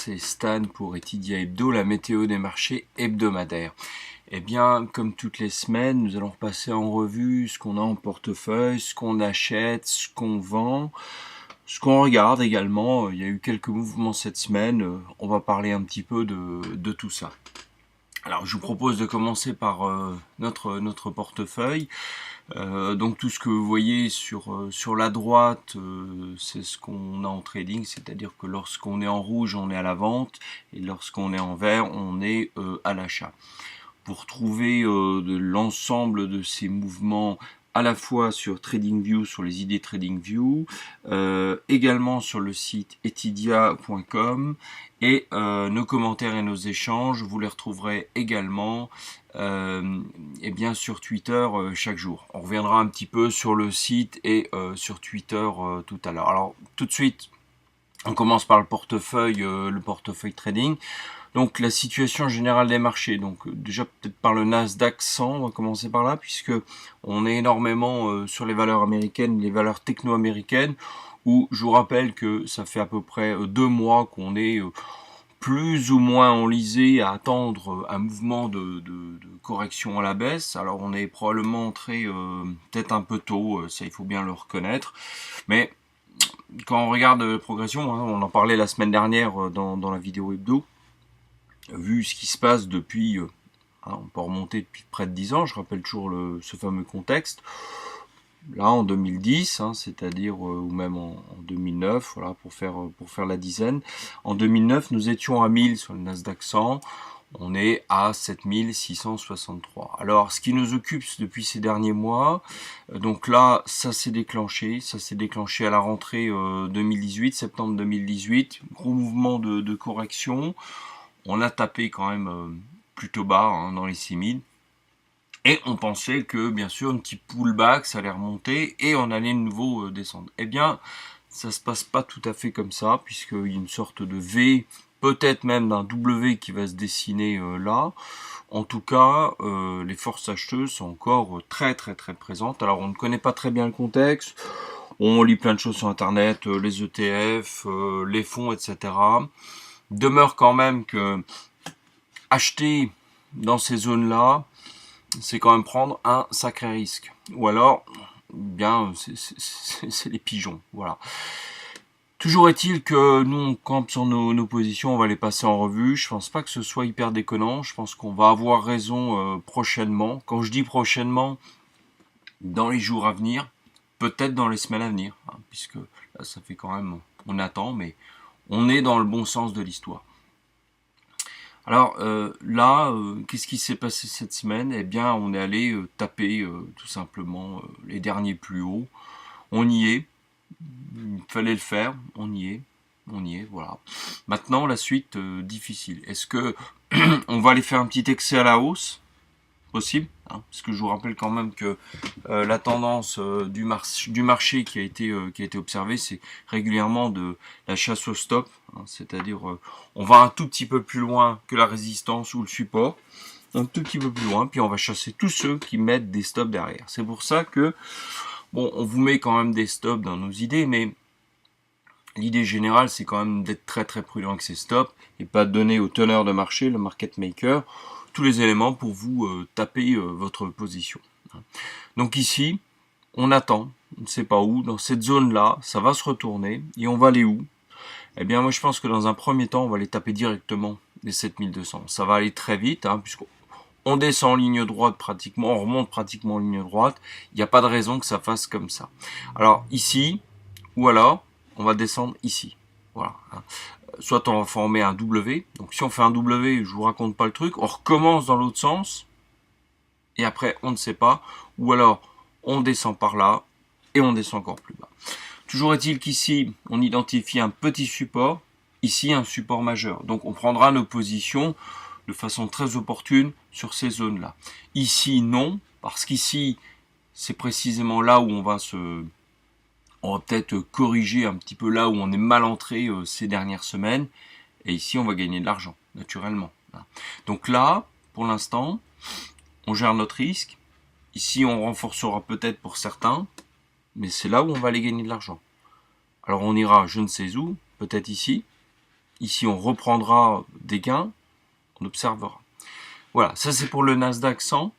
c'est Stan pour Etidia Hebdo, la météo des marchés hebdomadaires. Eh bien, comme toutes les semaines, nous allons repasser en revue ce qu'on a en portefeuille, ce qu'on achète, ce qu'on vend, ce qu'on regarde également. Il y a eu quelques mouvements cette semaine, on va parler un petit peu de tout ça. Alors, je vous propose de commencer par notre portefeuille. Donc tout ce que vous voyez sur la droite, c'est ce qu'on a en trading, c'est-à-dire que lorsqu'on est en rouge, on est à la vente, et lorsqu'on est en vert, on est à l'achat. Pour trouver l'ensemble de ces mouvements à la fois sur TradingView, sur les idées TradingView, également sur le site etidia.com, et nos commentaires et nos échanges, vous les retrouverez également et bien sur Twitter chaque jour. On reviendra un petit peu sur le site et sur Twitter tout à l'heure. Alors tout de suite, on commence par le portefeuille trading. Donc la situation générale des marchés, donc déjà peut-être par le Nasdaq 100, on va commencer par là, puisque on est énormément sur les valeurs américaines, les valeurs techno-américaines, où je vous rappelle que ça fait à peu près 2 mois qu'on est plus ou moins enlisé à attendre un mouvement de correction à la baisse. Alors on est probablement entré peut-être un peu tôt, ça il faut bien le reconnaître, mais quand on regarde la progression, on en parlait la semaine dernière dans la vidéo hebdo, vu ce qui se passe depuis, on peut remonter depuis près de 10 ans, je rappelle toujours ce fameux contexte, là en 2010, c'est-à-dire ou même en 2009, voilà, pour faire la dizaine. En 2009, nous étions à 1000 sur le Nasdaq 100, on est à 7663. Alors, ce qui nous occupe depuis ces derniers mois, donc là, ça s'est déclenché à la rentrée 2018, septembre 2018, gros mouvement de correction. On a tapé quand même plutôt bas dans les 6000. Et on pensait que, bien sûr, un petit pullback, ça allait remonter et on allait de nouveau descendre. Eh bien, ça se passe pas tout à fait comme ça, puisqu'il y a une sorte de V, peut-être même d'un W qui va se dessiner là. En tout cas, les forces acheteuses sont encore très présentes. Alors, on ne connaît pas très bien le contexte. On lit plein de choses sur Internet, les ETF, les fonds, etc. Demeure quand même que acheter dans ces zones-là, c'est quand même prendre un sacré risque. Ou alors, bien, c'est les pigeons. Voilà. Toujours est-il que nous, on campe sur nos positions, on va les passer en revue. Je pense pas que ce soit hyper déconnant. Je pense qu'on va avoir raison prochainement. Quand je dis prochainement, dans les jours à venir, peut-être dans les semaines à venir, puisque là, ça fait quand même, on attend, mais on est dans le bon sens de l'histoire. Alors là, qu'est-ce qui s'est passé cette semaine? Eh bien, on est allé taper tout simplement les derniers plus hauts. On y est. Il fallait le faire. On y est. Voilà. Maintenant, la suite difficile. Est-ce que on va aller faire un petit excès à la hausse? Possible, parce que je vous rappelle quand même que la tendance du marché qui a été observée, c'est régulièrement de la chasse au stop, c'est-à-dire on va un tout petit peu plus loin que la résistance ou le support, un tout petit peu plus loin, puis on va chasser tous ceux qui mettent des stops derrière. C'est pour ça que bon, on vous met quand même des stops dans nos idées, mais l'idée générale, c'est quand même d'être très prudent avec ces stops et pas de donner au teneur de marché, le market maker, tous les éléments pour vous taper votre position. Donc ici, on attend, on ne sait pas où, dans cette zone-là, ça va se retourner, et on va aller où? Eh bien, moi je pense que dans un premier temps, on va aller taper directement les 7200. Ça va aller très vite, puisqu'on descend en ligne droite pratiquement, on remonte pratiquement en ligne droite, il n'y a pas de raison que ça fasse comme ça. Alors ici, ou alors, on va descendre ici. Voilà. Soit on va former un W. Donc si on fait un W, je vous raconte pas le truc, on recommence dans l'autre sens, et après on ne sait pas, ou alors on descend par là, et on descend encore plus bas. Toujours est-il qu'ici, on identifie un petit support, ici un support majeur. Donc on prendra nos positions de façon très opportune sur ces zones-là. Ici, non, parce qu'ici, c'est précisément là où on va peut-être corriger un petit peu là où on est mal entré ces dernières semaines. Et ici, on va gagner de l'argent, naturellement. Donc là, pour l'instant, on gère notre risque. Ici, on renforcera peut-être pour certains, mais c'est là où on va aller gagner de l'argent. Alors on ira je ne sais où, peut-être ici, Ici, on reprendra des gains, on observera. Voilà, ça c'est pour le Nasdaq 100.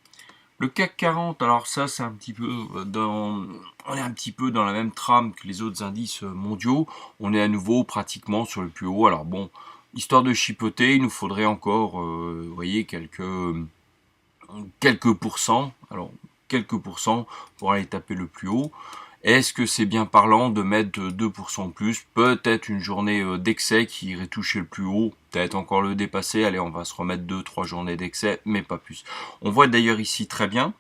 Le CAC 40, alors ça c'est un petit peu on est un petit peu dans la même trame que les autres indices mondiaux. On est à nouveau pratiquement sur le plus haut. Alors bon, histoire de chipoter, il nous faudrait encore, vous voyez, quelques pourcents. Alors quelques pourcents pour aller taper le plus haut. Est-ce que c'est bien parlant de mettre 2% de plus? Peut-être une journée d'excès qui irait toucher le plus haut, peut-être encore le dépasser. Allez, on va se remettre 2-3 journées d'excès, mais pas plus. On voit d'ailleurs ici très bien,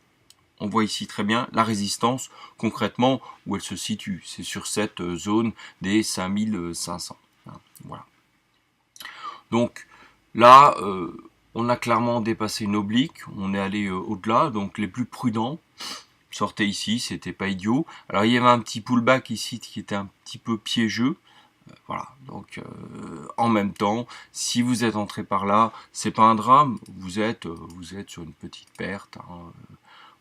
la résistance concrètement où elle se situe. C'est sur cette zone des 5500. Voilà. Donc là, on a clairement dépassé une oblique, on est allé au-delà, donc les plus prudents sortait ici, c'était pas idiot. Alors il y avait un petit pullback ici qui était un petit peu piégeux. Voilà, donc en même temps, si vous êtes entré par là, c'est pas un drame, vous êtes sur une petite perte.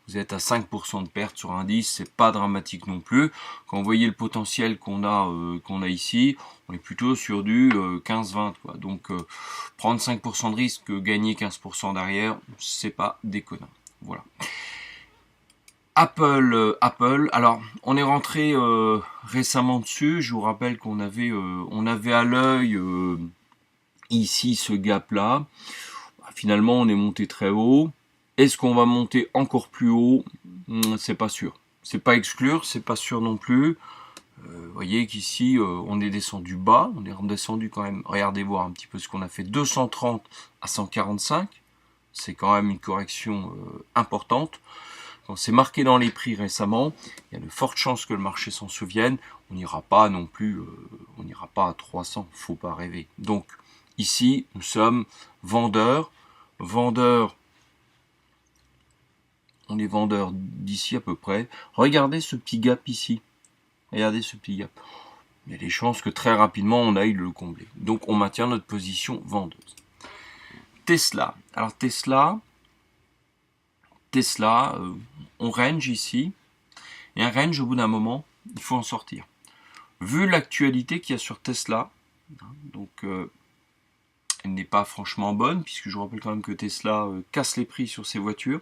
Vous êtes à 5% de perte sur un 10, c'est pas dramatique non plus. Quand vous voyez le potentiel qu'on a ici, on est plutôt sur du 15-20. Donc prendre 5% de risque, gagner 15% derrière, c'est pas déconnant. Voilà. Apple, alors on est rentré récemment dessus, je vous rappelle qu'on avait, on avait à l'œil ici ce gap là, finalement on est monté très haut, est-ce qu'on va monter encore plus haut? C'est pas sûr, c'est pas exclure, c'est pas sûr non plus. Vous voyez qu'ici on est descendu bas, on est redescendu quand même, regardez voir un petit peu ce qu'on a fait, 230 à 145, c'est quand même une correction importante. Quand c'est marqué dans les prix récemment, il y a de fortes chances que le marché s'en souvienne. On n'ira pas non plus, on n'ira pas à 300, faut pas rêver. Donc ici, nous sommes vendeurs, on est vendeurs d'ici à peu près. Regardez ce petit gap ici, regardez ce petit gap. Il y a des chances que très rapidement on aille le combler. Donc on maintient notre position vendeuse. Tesla, alors Tesla, on range ici, et un range au bout d'un moment, il faut en sortir. Vu l'actualité qu'il y a sur Tesla, donc elle n'est pas franchement bonne, puisque je vous rappelle quand même que Tesla casse les prix sur ses voitures,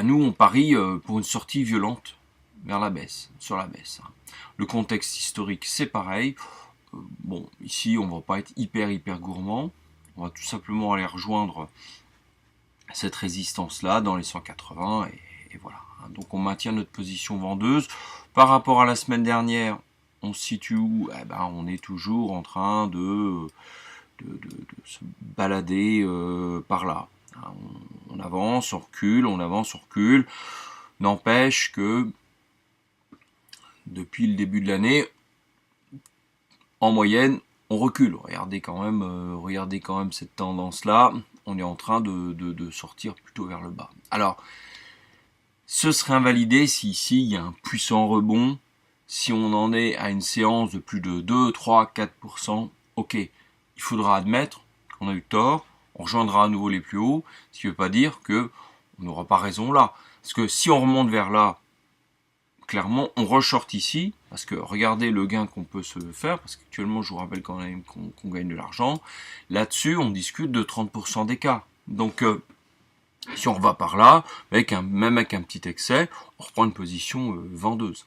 nous on parie pour une sortie violente vers la baisse, sur la baisse. Le contexte historique c'est pareil, bon ici on va pas être hyper gourmand, on va tout simplement aller rejoindre cette résistance là dans les 180 et voilà. Donc on maintient notre position vendeuse. Par rapport à la semaine dernière, on se situe où? On est toujours en train de se balader par là. On avance, on recule, on avance, on recule. N'empêche que depuis le début de l'année, en moyenne, on recule. Regardez quand même cette tendance-là. On est en train de sortir plutôt vers le bas. Alors, ce serait invalidé si ici il y a un puissant rebond. Si on en est à une séance de plus de 2, 3, 4%, ok, il faudra admettre qu'on a eu tort, on rejoindra à nouveau les plus hauts, ce qui ne veut pas dire qu'on n'aura pas raison là. Parce que si on remonte vers là, clairement, on reshort ici, parce que regardez le gain qu'on peut se faire, parce qu'actuellement, je vous rappelle qu'on gagne de l'argent, là-dessus, on discute de 30% d'écart. Donc, si on va par là, même avec un petit excès, on reprend une position vendeuse.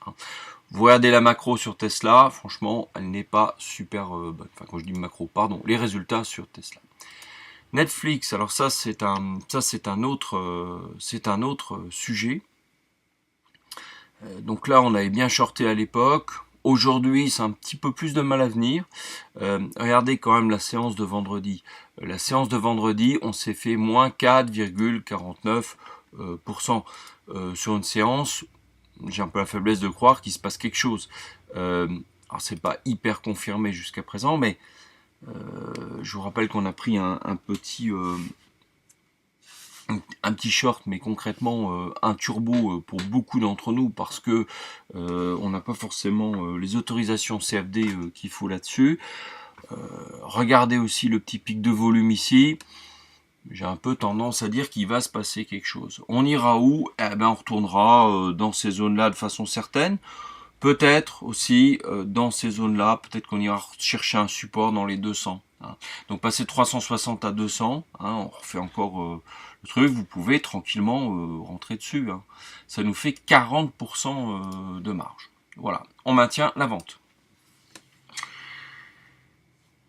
Vous regardez la macro sur Tesla, franchement, elle n'est pas super bonne. Enfin, quand je dis macro, pardon, les résultats sur Tesla. Netflix, alors ça c'est un autre sujet. Donc là, on avait bien shorté à l'époque. Aujourd'hui, c'est un petit peu plus de mal à venir. Regardez quand même la séance de vendredi. La séance de vendredi, on s'est fait moins 4,49% sur une séance. J'ai un peu la faiblesse de croire qu'il se passe quelque chose. Alors c'est pas hyper confirmé jusqu'à présent, mais je vous rappelle qu'on a pris un petit short, mais concrètement un turbo pour beaucoup d'entre nous parce que on n'a pas forcément les autorisations CFD qu'il faut là-dessus. Regardez aussi le petit pic de volume ici. J'ai un peu tendance à dire qu'il va se passer quelque chose. On ira où? On retournera dans ces zones-là de façon certaine. Peut-être aussi, dans ces zones-là, peut-être qu'on ira chercher un support dans les 200. Hein. Donc passer 360 à 200, hein, on refait encore le truc, vous pouvez tranquillement rentrer dessus. Hein. Ça nous fait 40% de marge. Voilà, on maintient la vente.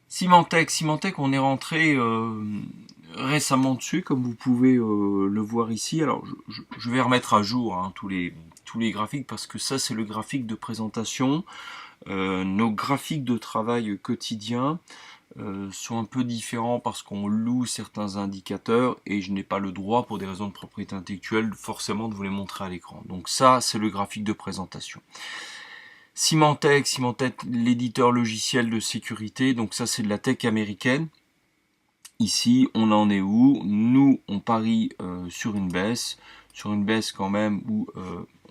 Symantec, on est rentré récemment dessus, comme vous pouvez le voir ici. Alors, je vais remettre à jour hein, tous les graphiques, parce que ça, c'est le graphique de présentation. Nos graphiques de travail quotidien sont un peu différents parce qu'on loue certains indicateurs et je n'ai pas le droit, pour des raisons de propriété intellectuelle, forcément de vous les montrer à l'écran. Donc ça, c'est le graphique de présentation. Symantec, l'éditeur logiciel de sécurité, donc ça c'est de la tech américaine. Ici, on en est où? Nous, on parie sur une baisse quand même où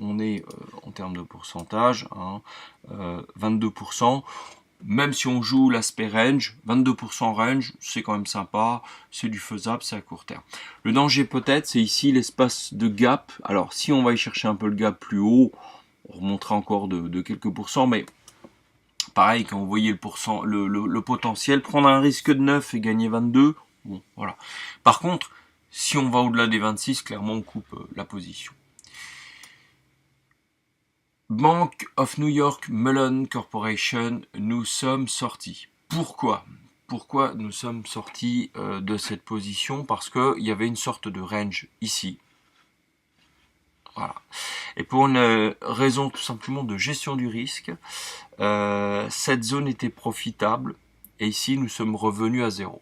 on est en termes de pourcentage, hein, 22%. Même si on joue l'aspect range, 22% range, c'est quand même sympa, c'est du faisable, c'est à court terme. Le danger peut-être, c'est ici l'espace de gap. Alors, si on va y chercher un peu le gap plus haut, on remontera encore de quelques pourcents, mais pareil, quand vous voyez le potentiel, prendre un risque de 9 et gagner 22, bon, voilà. Par contre, si on va au-delà des 26, clairement, on coupe la position. Bank of New York Mellon Corporation, nous sommes sortis. Pourquoi nous sommes sortis de cette position? Parce qu'il y avait une sorte de range ici. Voilà. Et pour une raison tout simplement de gestion du risque, cette zone était profitable. Et ici, nous sommes revenus à zéro.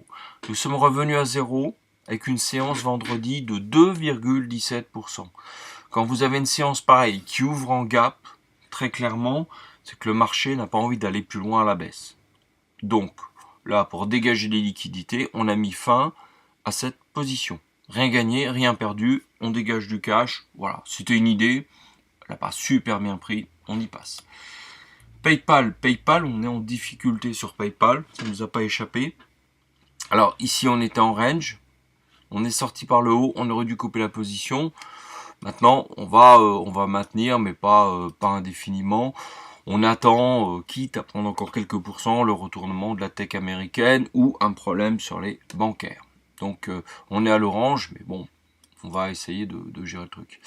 Nous sommes revenus à zéro avec une séance vendredi de 2,17%. Quand vous avez une séance pareille qui ouvre en gap, très clairement, c'est que le marché n'a pas envie d'aller plus loin à la baisse. Donc, là, pour dégager les liquidités, on a mis fin à cette position. Rien gagné, rien perdu, on dégage du cash. Voilà, c'était une idée, elle n'a pas super bien pris, on y passe. PayPal, on est en difficulté sur PayPal, ça ne nous a pas échappé. Alors ici on était en range, on est sorti par le haut, on aurait dû couper la position. Maintenant on va maintenir, mais pas indéfiniment. On attend, quitte à prendre encore quelques pourcents, le retournement de la tech américaine ou un problème sur les bancaires. Donc on est à l'orange, mais bon, on va essayer de gérer le truc.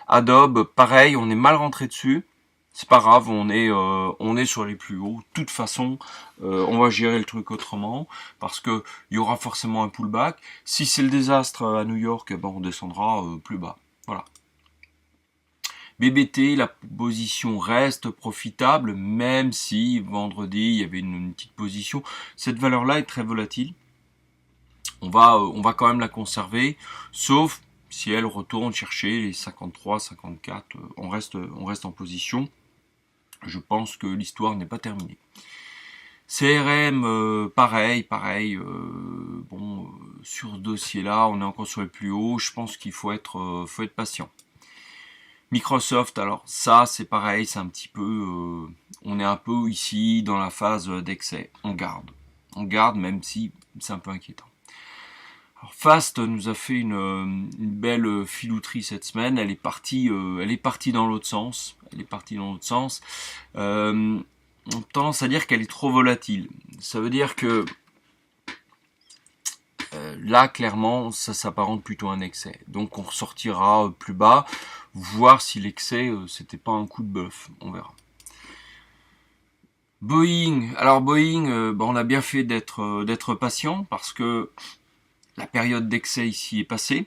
Adobe, pareil, on est mal rentré dessus. C'est pas grave, on est sur les plus hauts. De toute façon, on va gérer le truc autrement parce que il y aura forcément un pullback. Si c'est le désastre à New York, ben on descendra plus bas. Voilà. BBT, la position reste profitable, même si vendredi il y avait une petite position. Cette valeur-là est très volatile. On va quand même la conserver, sauf si elle retourne chercher les 53, 54. On reste en position. Je pense que l'histoire n'est pas terminée. CRM, pareil. Bon, sur ce dossier-là, on est encore sur les plus hauts. Je pense qu'il faut être patient. Microsoft, alors ça, c'est pareil, c'est un petit peu, on est un peu ici dans la phase d'excès. On garde, même si c'est un peu inquiétant. Alors Fast nous a fait une belle filouterie cette semaine. Elle est partie dans l'autre sens. On tendance à dire qu'elle est trop volatile. Ça veut dire que là, clairement, ça s'apparente plutôt à un excès. Donc on ressortira plus bas, voir si l'excès, c'était pas un coup de bluff. On verra. Boeing, on a bien fait d'être patient parce que la période d'excès ici est passée.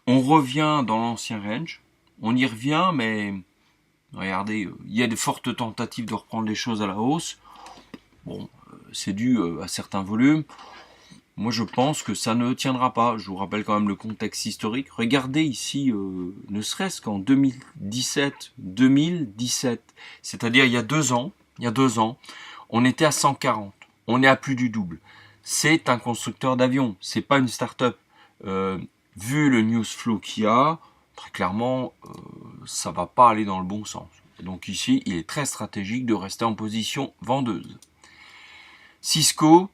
On revient dans l'ancien range. On y revient, mais regardez, il y a de fortes tentatives de reprendre les choses à la hausse. Bon, c'est dû à certains volumes. Moi, je pense que ça ne tiendra pas. Je vous rappelle quand même le contexte historique. Regardez ici, ne serait-ce qu'en 2017, c'est-à-dire il y a 2 ans, on était à 140. On est à plus du double. C'est un constructeur d'avions, c'est pas une start-up. Vu le news flow qu'il y a, très clairement, ça va pas aller dans le bon sens. Donc ici, il est très stratégique de rester en position vendeuse. Cisco,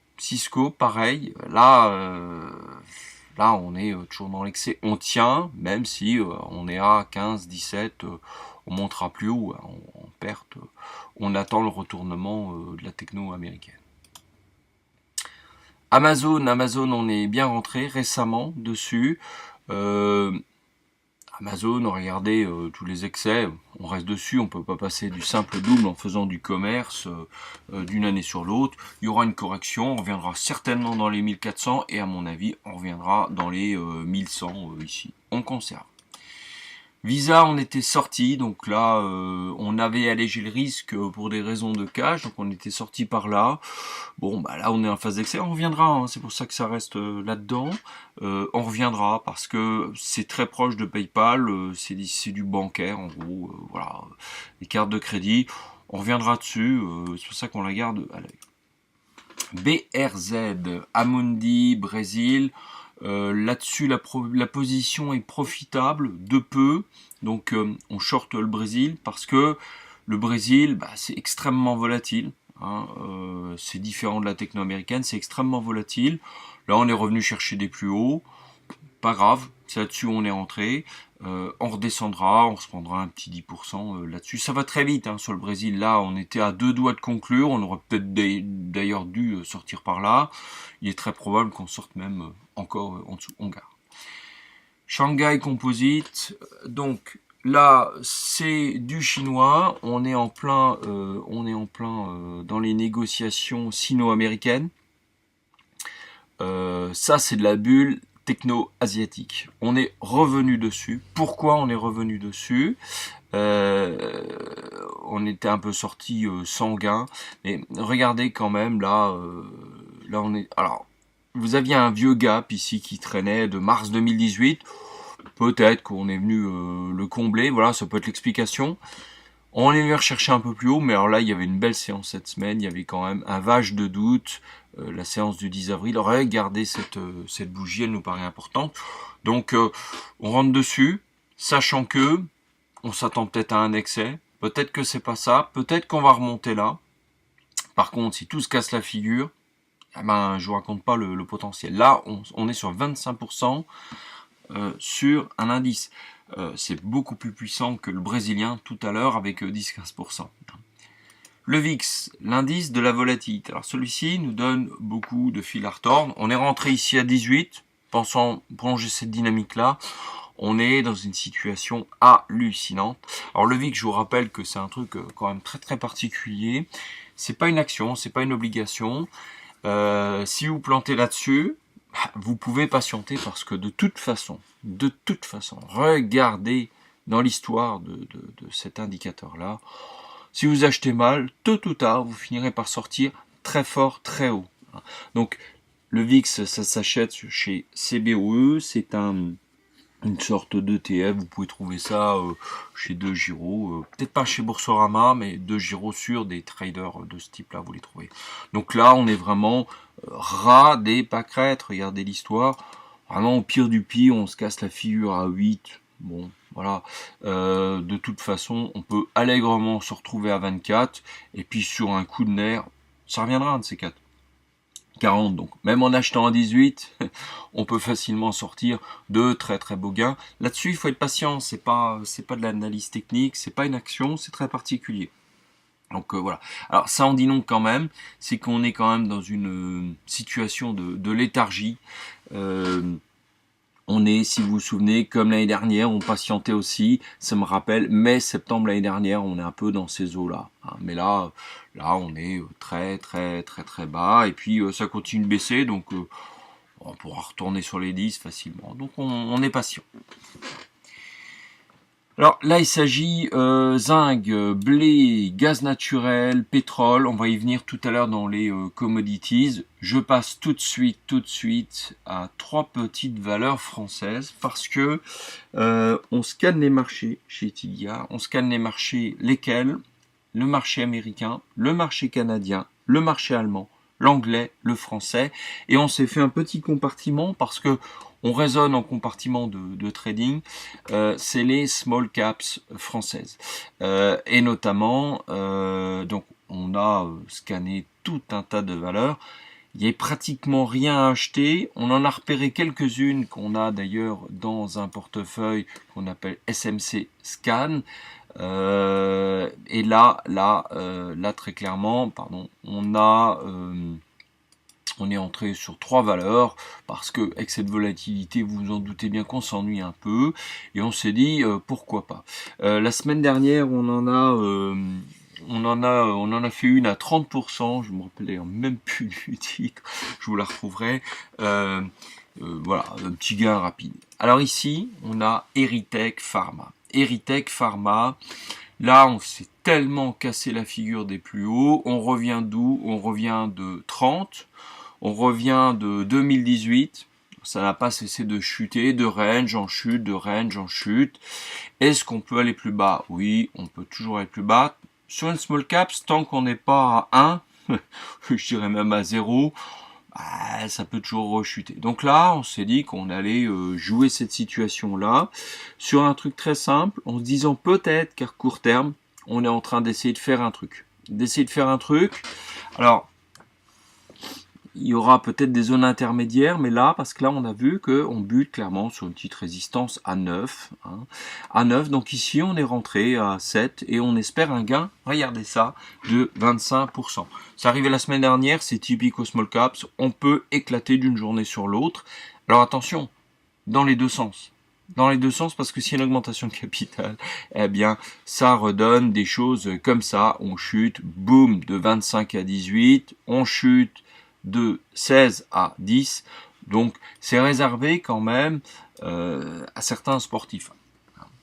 pareil. Là, on est toujours dans l'excès. On tient, même si on est à 15, 17, on montera plus haut. En perte, on attend le retournement de la techno américaine. Amazon, on est bien rentré récemment dessus. Amazon, regardez tous les excès, on reste dessus, on peut pas passer du simple double en faisant du commerce d'une année sur l'autre. Il y aura une correction, on reviendra certainement dans les 1400 et à mon avis, on reviendra dans les 1100 ici. On conserve. Visa, on était sorti, donc là, on avait allégé le risque pour des raisons de cash, donc on était sorti par là. Bon, bah là, on est en phase d'excès, on reviendra, hein, c'est pour ça que ça reste là-dedans. On reviendra parce que c'est très proche de PayPal, c'est du bancaire, en gros, voilà, les cartes de crédit. On reviendra dessus, c'est pour ça qu'on la garde à l'œil. BRZ, Amundi, Brésil. Là-dessus, la position est profitable de peu. Donc, on short le Brésil parce que le Brésil, bah, c'est extrêmement volatile. Hein, c'est différent de la techno américaine, c'est extrêmement volatile. Là, on est revenu chercher des plus hauts. Pas grave, c'est là-dessus où on est rentré. On redescendra, on se prendra un petit 10% là-dessus. Ça va très vite hein, sur le Brésil. Là, on était à 2 doigts de conclure. On aurait peut-être d'ailleurs dû sortir par là. Il est très probable qu'on sorte même encore en dessous. On garde. Shanghai Composite. Donc là, c'est du chinois. On est en plein dans les négociations sino-américaines. Ça, c'est de la bulle techno-asiatique. On est revenu dessus. Pourquoi on est revenu dessus? On était un peu sorti sans gain, mais regardez quand même là, là on est. Alors, vous aviez un vieux gap ici qui traînait de mars 2018. Peut-être qu'on est venu le combler. Voilà, ça peut être l'explication. On est venu rechercher un peu plus haut, mais alors là, il y avait une belle séance cette semaine. Il y avait quand même un vage de doute. La séance du 10 avril. Regardez cette bougie, elle nous paraît importante. Donc, on rentre dessus, sachant que on s'attend peut-être à un excès. Peut-être que c'est pas ça. Peut-être qu'on va remonter là. Par contre, si tout se casse la figure, eh ben, je vous raconte pas le potentiel. Là, on est sur 25% sur un indice. C'est beaucoup plus puissant que le brésilien tout à l'heure avec 10-15%. Le VIX, l'indice de la volatilité. Alors celui-ci nous donne beaucoup de fil à retordre. On est rentré ici à 18, pensant prolonger cette dynamique-là. On est dans une situation hallucinante. Alors le VIX, je vous rappelle que c'est un truc quand même très très particulier. C'est pas une action, c'est pas une obligation. Si vous plantez là-dessus, vous pouvez patienter parce que de toute façon, regardez dans l'histoire de cet indicateur-là. Si vous achetez mal, tôt ou tard, vous finirez par sortir très fort, très haut. Donc, le VIX, ça s'achète chez CBOE. C'est une sorte d'ETF. Vous pouvez trouver ça chez DeGiro. Peut-être pas chez Boursorama, mais DeGiro sur des traders de ce type-là, vous les trouvez. Donc là, on est vraiment ras des pâquerettes. Regardez l'histoire. Vraiment, au pire du pire, on se casse la figure à 8. Bon, voilà. De toute façon, on peut allègrement se retrouver à 24. Et puis, sur un coup de nerf, ça reviendra un de ces 4. 40, donc même en achetant à 18, on peut facilement sortir de très très beaux gains. Là-dessus, il faut être patient. C'est pas de l'analyse technique, c'est pas une action, c'est très particulier. Donc voilà. Alors ça en dit non quand même, c'est qu'on est quand même dans une situation de léthargie. On est, si vous vous souvenez, comme l'année dernière, on patientait aussi. Ça me rappelle mai-septembre l'année dernière, on est un peu dans ces eaux-là. Hein. Mais là, on est très très très très bas. Et puis ça continue de baisser, donc on pourra retourner sur les 10 facilement. Donc on est patient. Alors là, il s'agit zinc, blé, gaz naturel, pétrole. On va y venir tout à l'heure dans les commodities. Je passe tout de suite à 3 petites valeurs françaises parce que on scanne les marchés chez Tilia. On scanne les marchés lesquels? Le marché américain, le marché canadien, le marché allemand, l'anglais, le français. Et on s'est fait un petit compartiment parce que on raisonne en compartiment de trading, c'est les small caps françaises. Et notamment, donc on a scanné tout un tas de valeurs. Il n'y a pratiquement rien à acheter. On en a repéré quelques-unes qu'on a d'ailleurs dans un portefeuille qu'on appelle SMC Scan. Et là, très clairement, pardon, on est entré sur 3 valeurs parce que avec cette volatilité, vous vous en doutez bien qu'on s'ennuie un peu et on s'est dit pourquoi pas. La semaine dernière, on en a fait une à 30%, je me rappelais même plus du titre, je vous la retrouverai. Voilà, un petit gain rapide. Alors ici, on a Erytech Pharma. Erytech Pharma, là, on s'est tellement cassé la figure des plus hauts. On revient d'où? On revient de 30. On revient de 2018. Ça n'a pas cessé de chuter, de range en chute, de range en chute. Est-ce qu'on peut aller plus bas? Oui, on peut toujours aller plus bas. Sur une small caps, tant qu'on n'est pas à 1, je dirais même à 0, ça peut toujours rechuter. Donc là, on s'est dit qu'on allait jouer cette situation-là sur un truc très simple, en se disant peut-être qu'à court terme, on est en train d'essayer de faire un truc. Alors, il y aura peut-être des zones intermédiaires, mais là, parce que là, on a vu qu'on bute clairement sur une petite résistance à 9. À 9, donc ici, on est rentré à 7 et on espère un gain, regardez ça, de 25%. C'est arrivé la semaine dernière, c'est typique aux small caps, on peut éclater d'une journée sur l'autre. Alors attention, dans les deux sens. Dans les deux sens, parce que s'il y a une augmentation de capital, eh bien, ça redonne des choses comme ça. On chute, boum, de 25 à 18, on chute de 16 à 10, donc c'est réservé quand même à certains sportifs.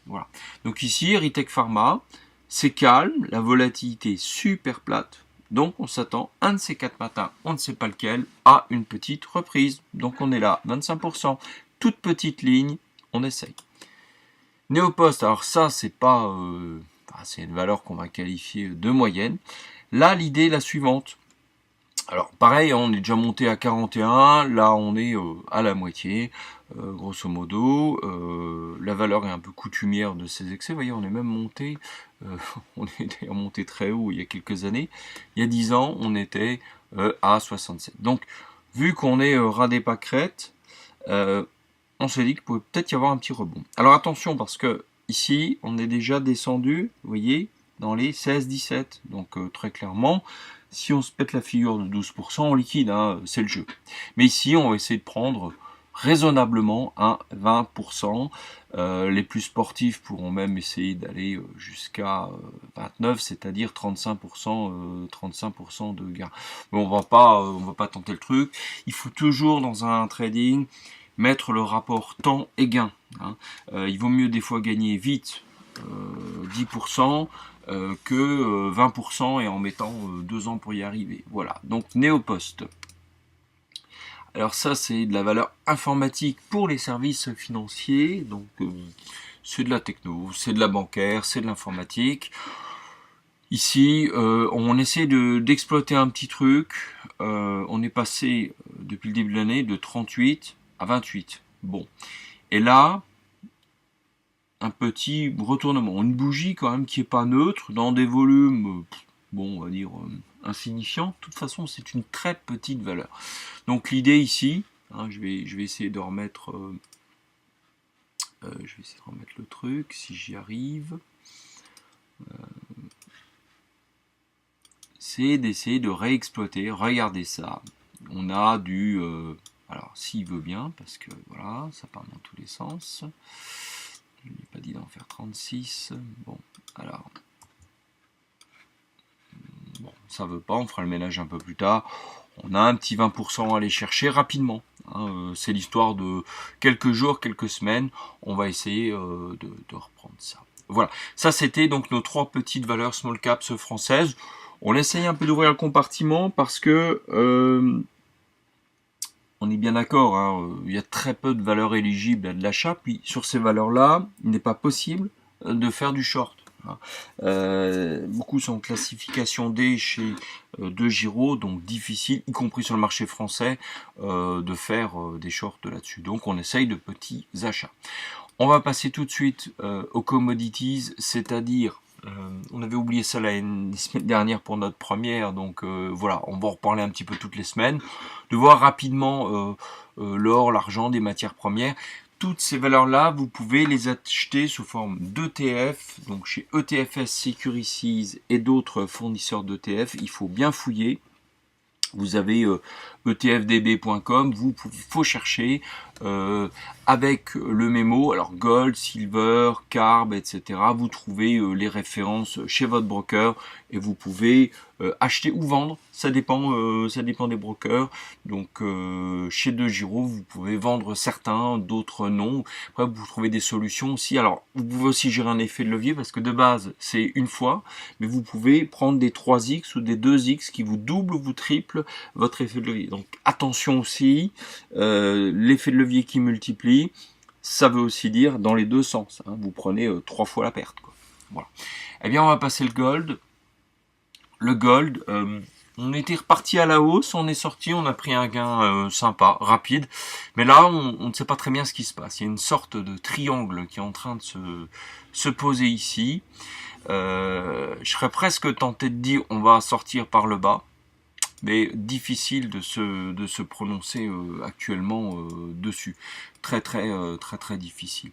Voilà. Donc ici, Erytech Pharma, c'est calme, la volatilité est super plate, donc on s'attend un de ces 4 matins, on ne sait pas lequel, à une petite reprise. Donc on est là, 25%, toute petite ligne, on essaye. Neopost, alors ça c'est pas, c'est une valeur qu'on va qualifier de moyenne. Là l'idée est la suivante. Alors pareil, on est déjà monté à 41, là on est à la moitié, grosso modo. La valeur est un peu coutumière de ces excès. Vous voyez, on est même monté, on est d'ailleurs monté très haut il y a quelques années. Il y a 10 ans, on était à 67. Donc, vu qu'on est ras des pâquerettes, on s'est dit qu'il pouvait peut-être y avoir un petit rebond. Alors attention, parce que ici, on est déjà descendu, vous voyez, dans les 16-17. Donc très clairement, si on se pète la figure de 12%, on liquide, hein, c'est le jeu. Mais ici, on va essayer de prendre raisonnablement un 20%. Les plus sportifs pourront même essayer d'aller jusqu'à 29, c'est-à-dire 35% de gain. Mais on va pas tenter le truc. Il faut toujours dans un trading mettre le rapport temps et gain. Hein. Il vaut mieux des fois gagner vite 10%. Que 20% et en mettant 2 ans pour y arriver. Voilà, donc Neopost. Alors ça, c'est de la valeur informatique pour les services financiers. Donc c'est de la techno, c'est de la bancaire, c'est de l'informatique. Ici, on essaie d'exploiter un petit truc. On est passé, depuis le début de l'année, de 38 à 28. Bon. Et là, un petit retournement, une bougie quand même qui est pas neutre, dans des volumes, bon, on va dire insignifiants. De toute façon, c'est une très petite valeur. Donc l'idée ici, hein, je vais essayer de remettre, le truc si j'y arrive. C'est d'essayer de réexploiter. Regardez ça. On a du, alors s'il veut bien, parce que voilà, ça part dans tous les sens. Je n'ai pas dit d'en faire 36. Bon, alors. Bon, ça veut pas, on fera le ménage un peu plus tard. On a un petit 20% à aller chercher rapidement. Hein, c'est l'histoire de quelques jours, quelques semaines. On va essayer de reprendre ça. Voilà, ça c'était donc nos 3 petites valeurs small caps françaises. On essaye un peu d'ouvrir le compartiment parce que on est bien d'accord, hein, il y a très peu de valeurs éligibles à de l'achat, puis sur ces valeurs-là, il n'est pas possible de faire du short. Beaucoup sont en classification D chez De Giraud, donc difficile, y compris sur le marché français, de faire des shorts là-dessus. Donc on essaye de petits achats. On va passer tout de suite aux commodities, c'est-à-dire on avait oublié ça la semaine dernière pour notre première, donc voilà, on va en reparler un petit peu toutes les semaines, de voir rapidement l'or, l'argent, des matières premières. toutes ces valeurs-là, vous pouvez les acheter sous forme d'ETF, donc chez ETFS Securities et d'autres fournisseurs d'ETF. Il faut bien fouiller. Vous avez etfdb.com, faut chercher avec le mémo, alors gold, silver, carb, etc. Vous trouvez les références chez votre broker et vous pouvez acheter ou vendre, ça dépend des brokers. Donc chez DeGiro, vous pouvez vendre certains, d'autres non. Après, vous trouvez des solutions aussi. Alors, vous pouvez aussi gérer un effet de levier parce que de base, c'est une fois, mais vous pouvez prendre des 3x ou des 2x qui vous doublent ou vous triplent votre effet de levier. Donc attention aussi, l'effet de levier qui multiplie, ça veut aussi dire dans les deux sens. Hein, vous prenez 3 fois la perte. Quoi. Voilà. Eh bien, on va passer le gold. Le gold, on était reparti à la hausse, on est sorti, on a pris un gain sympa, rapide. Mais là, on ne sait pas très bien ce qui se passe. Il y a une sorte de triangle qui est en train de se poser ici. Je serais presque tenté de dire on va sortir par le bas. Mais difficile de se prononcer actuellement dessus. Très difficile.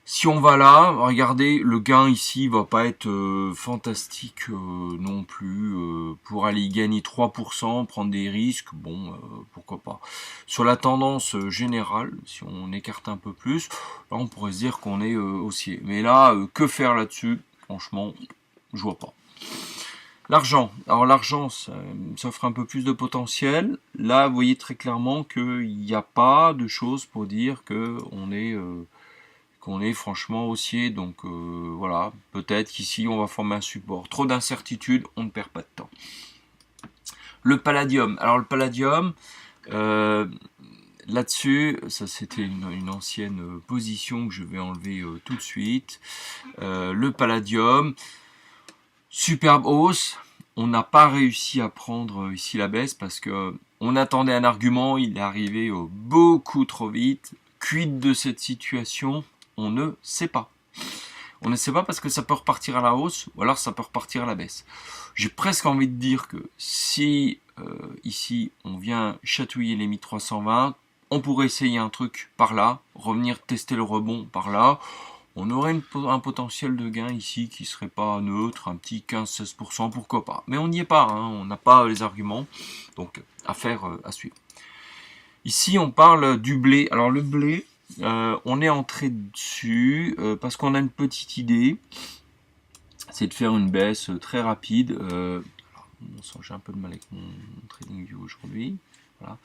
Si on va là, regardez, le gain ici va pas être fantastique non plus. Pour aller y gagner 3%, prendre des risques, bon, pourquoi pas. Sur la tendance générale, si on écarte un peu plus, là on pourrait se dire qu'on est haussier. Mais là, que faire là-dessus? Franchement, je vois pas. L'argent. Alors l'argent, ça offre un peu plus de potentiel. Là, vous voyez très clairement qu'il n'y a pas de choses pour dire qu'on est franchement haussier. Donc voilà, peut-être qu'ici on va former un support. Trop d'incertitudes, on ne perd pas de temps. Le palladium. Alors le palladium, là-dessus, ça c'était une ancienne position que je vais enlever tout de suite. Le palladium. Superbe hausse, on n'a pas réussi à prendre ici la baisse parce que on attendait un argument, il est arrivé beaucoup trop vite. Quid de cette situation? On ne sait pas. On ne sait pas parce que ça peut repartir à la hausse ou alors ça peut repartir à la baisse. J'ai presque envie de dire que si ici on vient chatouiller les 1320, on pourrait essayer un truc par là, revenir tester le rebond par là. On aurait un potentiel de gain ici qui serait pas neutre, un petit 15-16%, pourquoi pas. Mais on n'y est pas, hein, on n'a pas les arguments, donc affaire à suivre. Ici, on parle du blé. Alors le blé, on est entré dessus parce qu'on a une petite idée, c'est de faire une baisse très rapide. J'ai un peu de mal avec mon TradingView aujourd'hui. Voilà.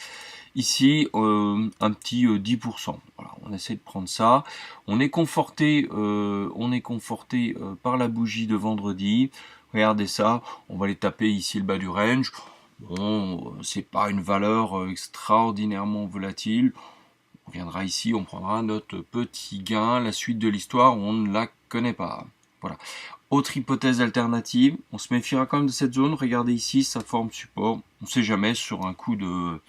Ici, un petit 10%. Voilà, on essaie de prendre ça. On est conforté par la bougie de vendredi. Regardez ça. On va aller taper ici le bas du range. Bon, c'est pas une valeur extraordinairement volatile. On viendra ici, on prendra notre petit gain. La suite de l'histoire, on ne la connaît pas. Voilà. Autre hypothèse alternative, on se méfiera quand même de cette zone. Regardez ici, ça forme support. On ne sait jamais sur un coup de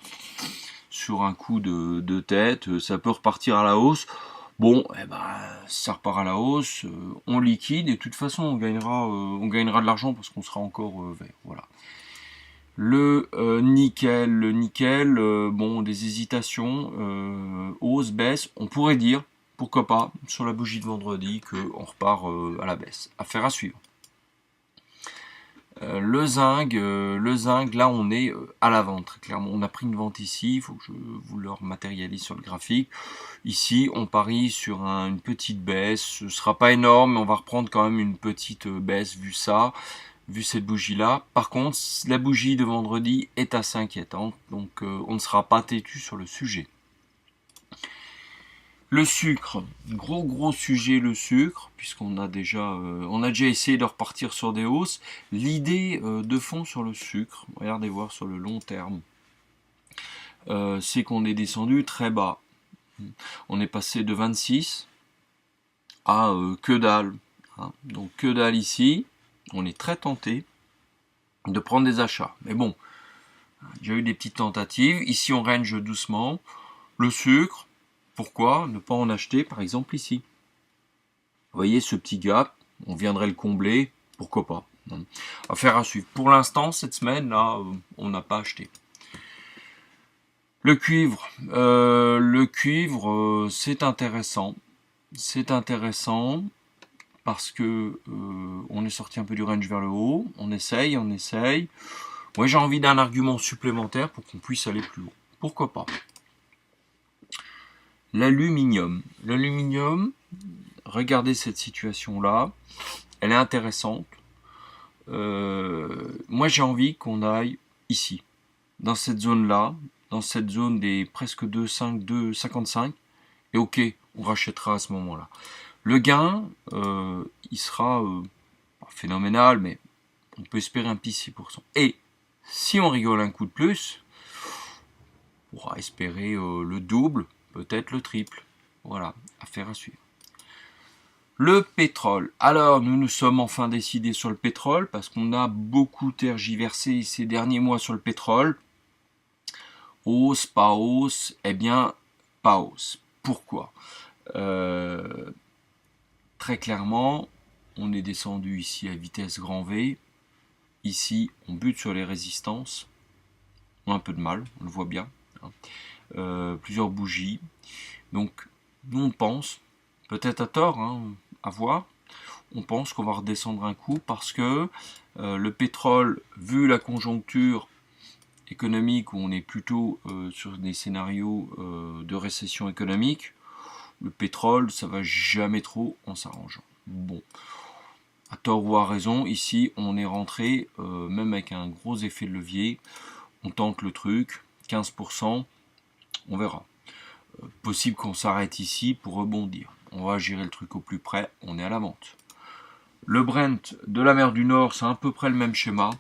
tête, ça peut repartir à la hausse. Bon, eh ben, ça repart à la hausse, on liquide et de toute façon on gagnera de l'argent parce qu'on sera encore vert. Voilà. Le nickel, bon, des hésitations, hausse, baisse. On pourrait dire, pourquoi pas, sur la bougie de vendredi, qu'on repart à la baisse. Affaire à suivre. Le zinc, là on est à la vente, très clairement. On a pris une vente ici, il faut que je vous le matérialise sur le graphique. Ici, on parie sur une petite baisse, ce ne sera pas énorme, mais on va reprendre quand même une petite baisse vu cette bougie-là. Par contre, la bougie de vendredi est assez inquiétante, donc on ne sera pas têtu sur le sujet. Le sucre, gros sujet le sucre, puisqu'on a déjà essayé de repartir sur des hausses. L'idée de fond sur le sucre, regardez voir sur le long terme, c'est qu'on est descendu très bas. On est passé de 26 à que dalle. Hein. Donc que dalle ici, on est très tenté de prendre des achats. Mais bon, j'ai eu des petites tentatives. Ici on range doucement. Le sucre, pourquoi ne pas en acheter par exemple ici? Vous voyez ce petit gap, on viendrait le combler, pourquoi pas? Affaire à suivre. Pour l'instant, cette semaine là, on n'a pas acheté. Le cuivre, c'est intéressant. C'est intéressant parce que on est sorti un peu du range vers le haut. On essaye, on essaye. Moi, j'ai envie d'un argument supplémentaire pour qu'on puisse aller plus haut. Pourquoi pas? L'aluminium. L'aluminium, regardez cette situation-là. Elle est intéressante. Moi, j'ai envie qu'on aille ici, dans cette zone-là, dans cette zone des presque 2,5, 2,55. Et ok, on rachètera à ce moment-là. Le gain, il sera pas phénoménal, mais on peut espérer un petit 6%. Et si on rigole un coup de plus, on pourra espérer le double, peut-être le triple. Voilà, affaire à suivre. Le pétrole. Alors, nous nous sommes enfin décidés sur le pétrole parce qu'on a beaucoup tergiversé ces derniers mois sur le pétrole. Hausse, pas hausse, eh bien, pas hausse. Pourquoi? Très clairement, on est descendu ici à vitesse grand V. Ici, on bute sur les résistances. On a un peu de mal, on le voit bien. Plusieurs bougies. Donc, nous on pense, peut-être à tort, à voir, on pense qu'on va redescendre un coup parce que le pétrole, vu la conjoncture économique où on est plutôt sur des scénarios de récession économique, le pétrole, ça va jamais trop en s'arrangeant. Bon, à tort ou à raison, ici on est rentré, même avec un gros effet de levier, on tente le truc, 15%, on verra. Possible qu'on s'arrête ici pour rebondir. On va gérer le truc au plus près, on est à la vente. Le Brent de la mer du Nord, c'est à peu près le même schéma.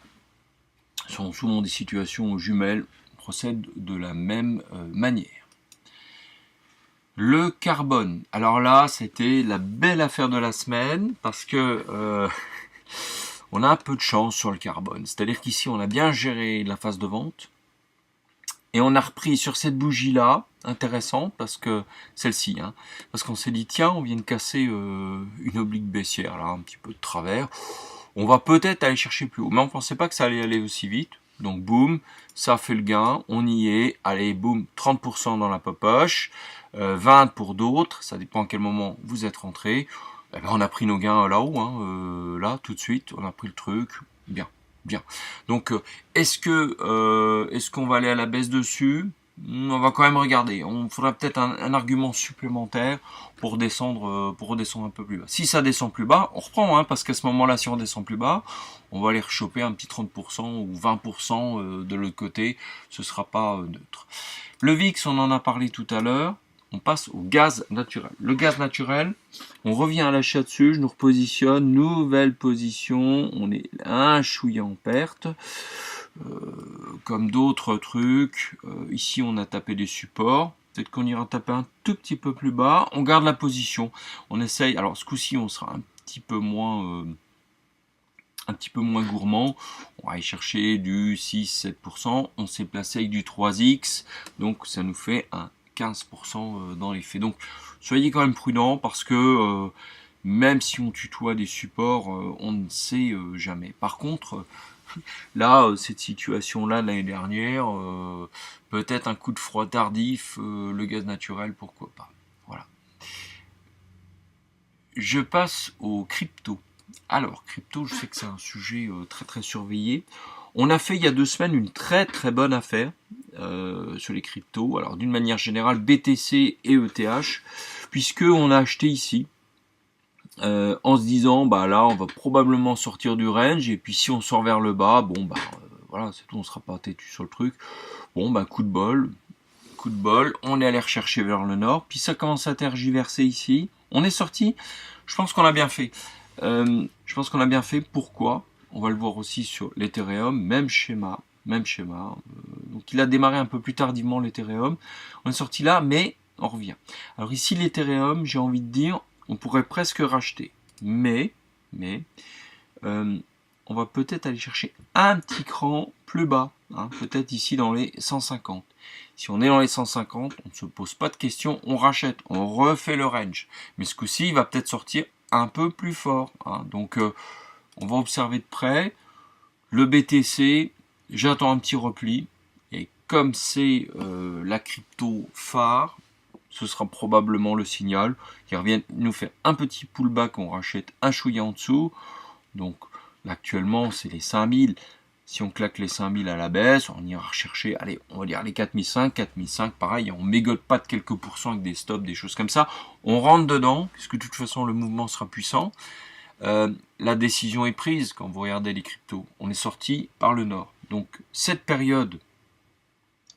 Ce sont souvent des situations jumelles, on procède de la même manière. Le carbone, alors là, c'était la belle affaire de la semaine, parce que on a un peu de chance sur le carbone. C'est-à-dire qu'ici, on a bien géré la phase de vente, et on a repris sur cette bougie-là, intéressante, parce que celle-ci, parce qu'on s'est dit, tiens, on vient de casser une oblique baissière, là, un petit peu de travers. On va peut-être aller chercher plus haut, mais on ne pensait pas que ça allait aller aussi vite. Donc, boum, ça fait le gain, on y est. Allez, boum, 30% dans la poche, 20 pour d'autres, ça dépend à quel moment vous êtes rentré. Eh ben, on a pris nos gains là-haut, là, tout de suite, on a pris le truc, bien. Bien. Donc, est-ce qu'on va aller à la baisse dessus? On va quand même regarder. On faudra peut-être un argument supplémentaire pour redescendre un peu plus bas. Si ça descend plus bas, on reprend, parce qu'à ce moment-là, si on descend plus bas, on va aller rechoper un petit 30% ou 20% de l'autre côté. Ce sera pas neutre. Le VIX, on en a parlé tout à l'heure. On passe au gaz naturel. Le gaz naturel, on revient à l'achat dessus, je nous repositionne, nouvelle position, on est un chouïa en perte, comme d'autres trucs. Ici, on a tapé des supports, peut-être qu'on ira taper un tout petit peu plus bas, on garde la position, on essaye, alors ce coup-ci, on sera un petit peu moins gourmand, on va aller chercher du 6-7%, on s'est placé avec du 3X, donc ça nous fait un 15% dans les faits. Donc soyez quand même prudents parce que même si on tutoie des supports, on ne sait jamais. Par contre, là, cette situation-là l'année dernière, peut-être un coup de froid tardif, le gaz naturel, pourquoi pas. Voilà. Je passe aux crypto. Alors, crypto, je sais que c'est un sujet très très surveillé. On a fait il y a 2 semaines une très très bonne affaire sur les cryptos. Alors d'une manière générale, BTC et ETH, puisque on a acheté ici en se disant, là, on va probablement sortir du range, et puis si on sort vers le bas, voilà, c'est tout, on sera pas têtu sur le truc. Bon, coup de bol, on est allé rechercher vers le nord, puis ça commence à tergiverser ici. On est sorti, je pense qu'on a bien fait. Pourquoi? On va le voir aussi sur l'Ethereum, même schéma. Donc il a démarré un peu plus tardivement l'Ethereum. On est sorti là, mais on revient. Alors ici l'Ethereum, j'ai envie de dire, on pourrait presque racheter. Mais on va peut-être aller chercher un petit cran plus bas. Peut-être ici dans les 150. Si on est dans les 150, on ne se pose pas de questions, on rachète, on refait le range. Mais ce coup-ci, il va peut-être sortir un peu plus fort. Donc on va observer de près. Le BTC, j'attends un petit repli. Et comme c'est la crypto phare, ce sera probablement le signal qui revient nous faire un petit pullback, on rachète un chouïa en dessous. Donc là, actuellement, c'est les 5000. Si on claque les 5000 à la baisse, on ira rechercher, allez, on va dire les 4005, 4005, pareil, on mégote pas de quelques pourcents avec des stops, des choses comme ça. On rentre dedans, puisque de toute façon, le mouvement sera puissant. La décision est prise quand vous regardez les cryptos. On est sorti par le nord. Donc, cette période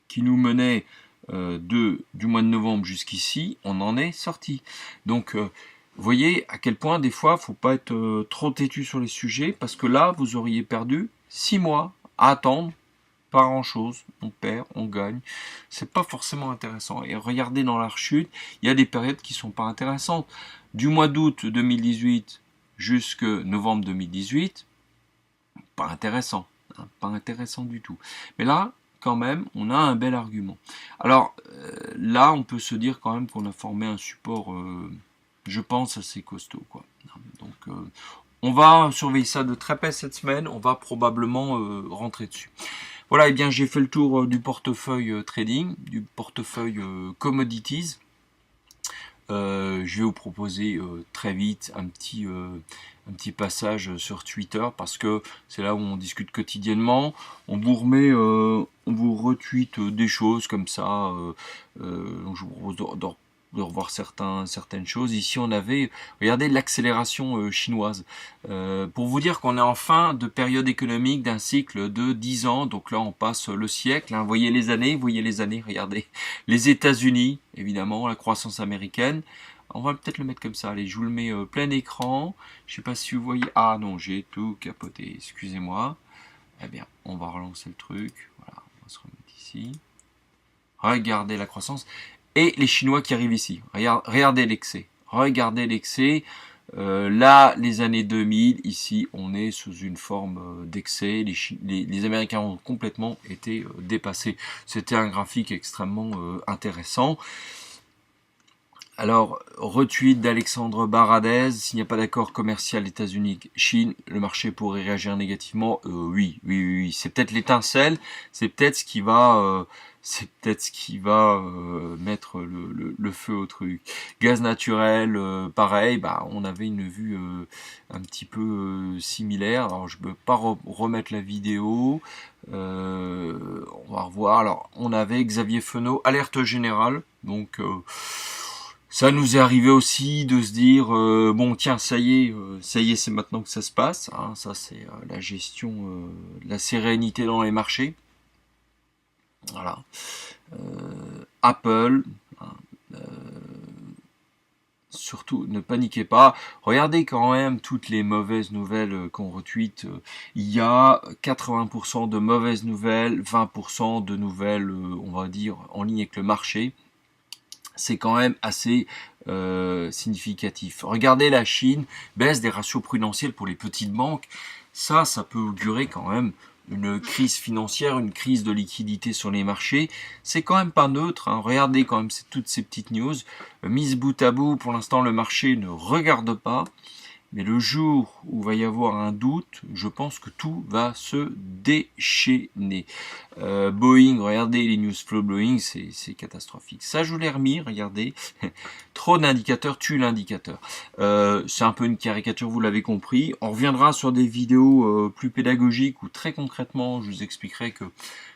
qui nous menait du mois de novembre jusqu'ici, on en est sorti. Donc, vous voyez à quel point, des fois, il ne faut pas être trop têtu sur les sujets, parce que là, vous auriez perdu 6 mois à attendre, pas grand-chose. On perd, on gagne. C'est pas forcément intéressant. Et regardez dans la rechute, il y a des périodes qui sont pas intéressantes. Du mois d'août 2018 jusqu'à novembre 2018, pas intéressant. Hein, pas intéressant du tout. Mais là, quand même, on a un bel argument. Alors, là, on peut se dire quand même qu'on a formé un support, je pense, assez costaud, quoi. Donc, on va surveiller ça de très près cette semaine. On va probablement rentrer dessus. Voilà, et bien j'ai fait le tour du portefeuille trading, du portefeuille commodities. Je vais vous proposer très vite un petit passage sur Twitter, parce que c'est là où on discute quotidiennement. On vous remet, on vous retweet des choses comme ça. Donc je vous propose de revoir certaines choses. Ici, on avait, regardez l'accélération chinoise. Pour vous dire qu'on est en fin de période économique d'un cycle de 10 ans. Donc là, on passe le siècle. Hein. Vous voyez les années, regardez. Les États-Unis, évidemment, la croissance américaine. On va peut-être le mettre comme ça. Allez, je vous le mets plein écran. Je sais pas si vous voyez. Ah non, j'ai tout capoté. Excusez-moi. Eh bien, on va relancer le truc. Voilà, on va se remettre ici. Regardez la croissance. Et les Chinois qui arrivent ici. Regardez l'excès. Regardez l'excès. Là, les années 2000, ici, on est sous une forme d'excès. Les Américains ont complètement été dépassés. C'était un graphique extrêmement intéressant. Alors, retweet d'Alexandre Baradez. S'il n'y a pas d'accord commercial États-Unis-Chine, le marché pourrait réagir négativement. Oui. C'est peut-être l'étincelle. C'est peut-être ce qui va... mettre le feu au truc. Gaz naturel, pareil, on avait une vue un petit peu similaire. Alors je ne peux pas remettre la vidéo. On va revoir. Alors on avait Xavier Fenot, alerte générale. Donc ça nous est arrivé aussi de se dire bon tiens ça y est c'est maintenant que ça se passe. Hein, ça c'est la gestion de la sérénité dans les marchés. Voilà. Apple, surtout ne paniquez pas. Regardez quand même toutes les mauvaises nouvelles qu'on retweet. Il y a 80% de mauvaises nouvelles, 20% de nouvelles, on va dire, en ligne avec le marché. C'est quand même assez significatif. Regardez la Chine, baisse des ratios prudentiels pour les petites banques. Ça peut augurer quand même une crise financière, une crise de liquidité sur les marchés. C'est quand même pas neutre. Hein. Regardez quand même toutes ces petites news. Mise bout à bout, pour l'instant, le marché ne regarde pas. Mais le jour où il va y avoir un doute, je pense que tout va se déchaîner. Boeing, regardez les news flow Boeing, c'est catastrophique. Ça, je vous l'ai remis, regardez. Trop d'indicateurs tue l'indicateur. C'est un peu une caricature, vous l'avez compris. On reviendra sur des vidéos plus pédagogiques où très concrètement, je vous expliquerai que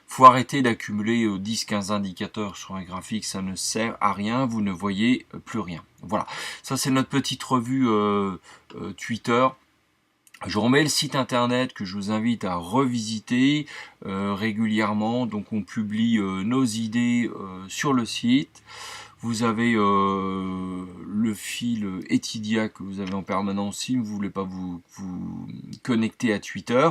faut arrêter d'accumuler 10-15 indicateurs sur un graphique, ça ne sert à rien, vous ne voyez plus rien. Voilà, ça c'est notre petite revue Twitter. Je remets le site internet que je vous invite à revisiter régulièrement. Donc on publie nos idées sur le site. Vous avez le fil Etidia que vous avez en permanence si vous ne voulez pas vous connecter à Twitter.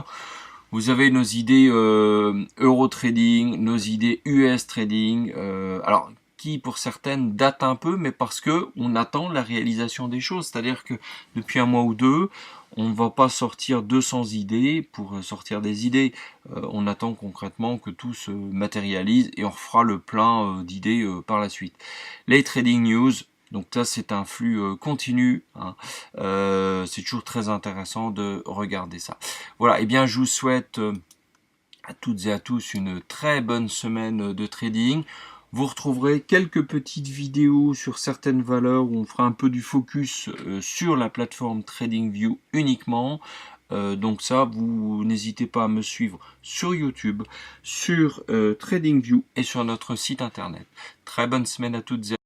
Vous avez nos idées Euro Trading, nos idées US Trading. Alors qui pour certaines datent un peu, mais parce que on attend la réalisation des choses. C'est-à-dire que depuis un mois ou deux, on ne va pas sortir 200 idées pour sortir des idées. On attend concrètement que tout se matérialise et on refera le plein d'idées par la suite. Les Trading News. Donc ça c'est un flux continu, hein. C'est toujours très intéressant de regarder ça. Voilà, et bien je vous souhaite à toutes et à tous une très bonne semaine de trading. Vous retrouverez quelques petites vidéos sur certaines valeurs où on fera un peu du focus sur la plateforme TradingView uniquement. Donc ça, vous n'hésitez pas à me suivre sur YouTube, sur TradingView et sur notre site internet. Très bonne semaine à toutes et à tous.